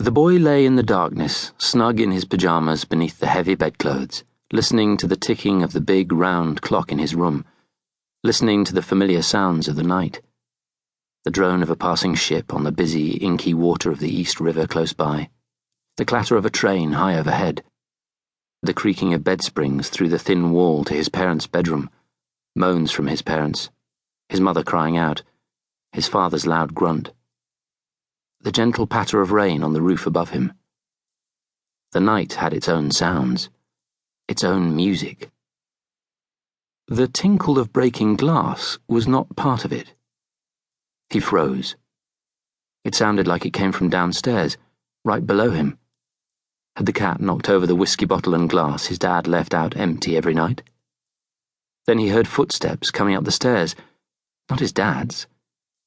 The boy lay in the darkness, snug in his pyjamas beneath the heavy bedclothes, listening to the ticking of the big round clock in his room, listening to the familiar sounds of the night. The drone of a passing ship on the busy, inky water of the East River close by, the clatter of a train high overhead, the creaking of bed springs through the thin wall to his parents' bedroom, moans from his parents, his mother crying out, his father's loud grunt, the gentle patter of rain on the roof above him. The night had its own sounds, its own music. The tinkle of breaking glass was not part of it. He froze. It sounded like it came from downstairs, right below him. Had the cat knocked over the whiskey bottle and glass his dad left out empty every night? Then he heard footsteps coming up the stairs. Not his dad's.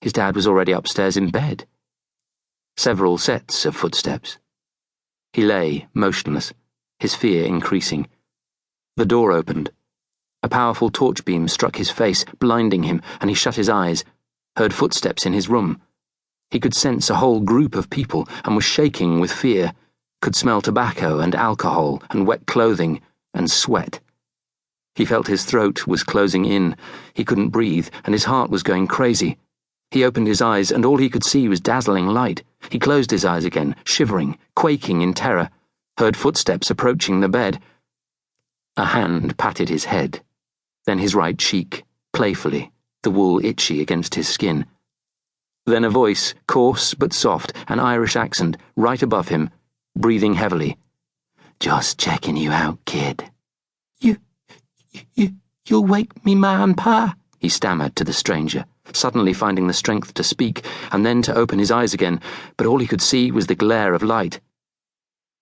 His dad was already upstairs in bed. Several sets of footsteps. He lay, motionless, his fear increasing. The door opened. A powerful torch beam struck his face, blinding him, and he shut his eyes, heard footsteps in his room. He could sense a whole group of people and was shaking with fear, could smell tobacco and alcohol and wet clothing and sweat. He felt his throat was closing in, he couldn't breathe, and his heart was going crazy. He opened his eyes, and all he could see was dazzling light. He closed his eyes again, shivering, quaking in terror, heard footsteps approaching the bed. A hand patted his head, then his right cheek, playfully, the wool itchy against his skin. Then a voice, coarse but soft, an Irish accent, right above him, breathing heavily. "Just checking you out, kid." You'll wake me ma and pa," he stammered to the stranger, suddenly finding the strength to speak and then to open his eyes again, but all he could see was the glare of light.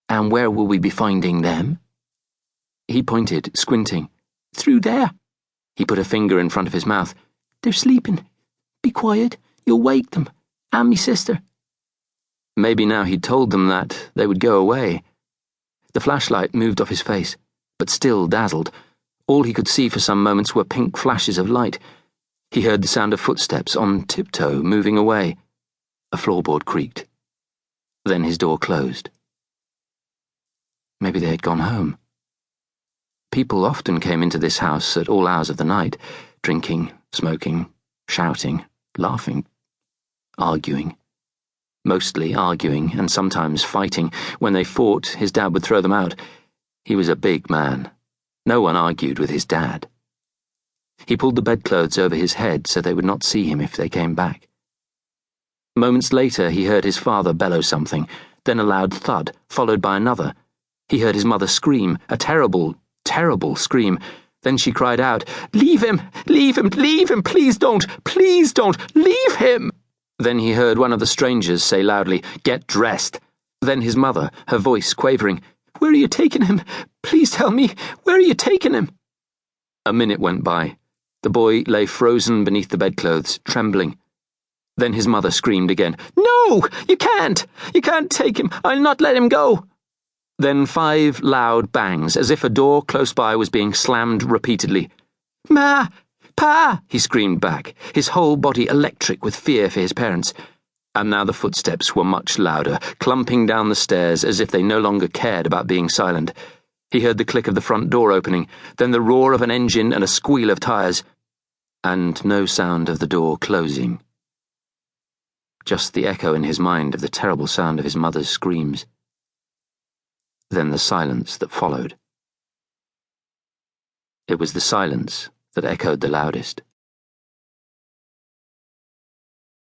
"And where will we be finding them?" He pointed, squinting. "Through there." He put a finger in front of his mouth. "They're sleeping. Be quiet, you'll wake them, and me sister." Maybe now he'd told them that, they would go away. The flashlight moved off his face, but still dazzled. All he could see for some moments were pink flashes of light. He heard the sound of footsteps on tiptoe moving away. A floorboard creaked. Then his door closed. Maybe they had gone home. People often came into this house at all hours of the night, drinking, smoking, shouting, laughing, arguing. Mostly arguing, and sometimes fighting. When they fought, his dad would throw them out. He was a big man. No one argued with his dad. He pulled the bedclothes over his head so they would not see him if they came back. Moments later, he heard his father bellow something, then a loud thud, followed by another. He heard his mother scream, a terrible, terrible scream. Then she cried out, "Leave him! Leave him! Leave him! Please don't! Please don't! Leave him!" Then he heard one of the strangers say loudly, "Get dressed." Then his mother, her voice quavering, "Where are you taking him? Please tell me, where are you taking him?" A minute went by. The boy lay frozen beneath the bedclothes, trembling. Then his mother screamed again, "No! You can't! You can't take him! I'll not let him go!" Then 5 loud bangs, as if a door close by was being slammed repeatedly. "Ma! Pa!" he screamed back, his whole body electric with fear for his parents. And now the footsteps were much louder, clumping down the stairs as if they no longer cared about being silent. He heard the click of the front door opening, then the roar of an engine and a squeal of tires, and no sound of the door closing. Just the echo in his mind of the terrible sound of his mother's screams. Then the silence that followed. It was the silence that echoed the loudest.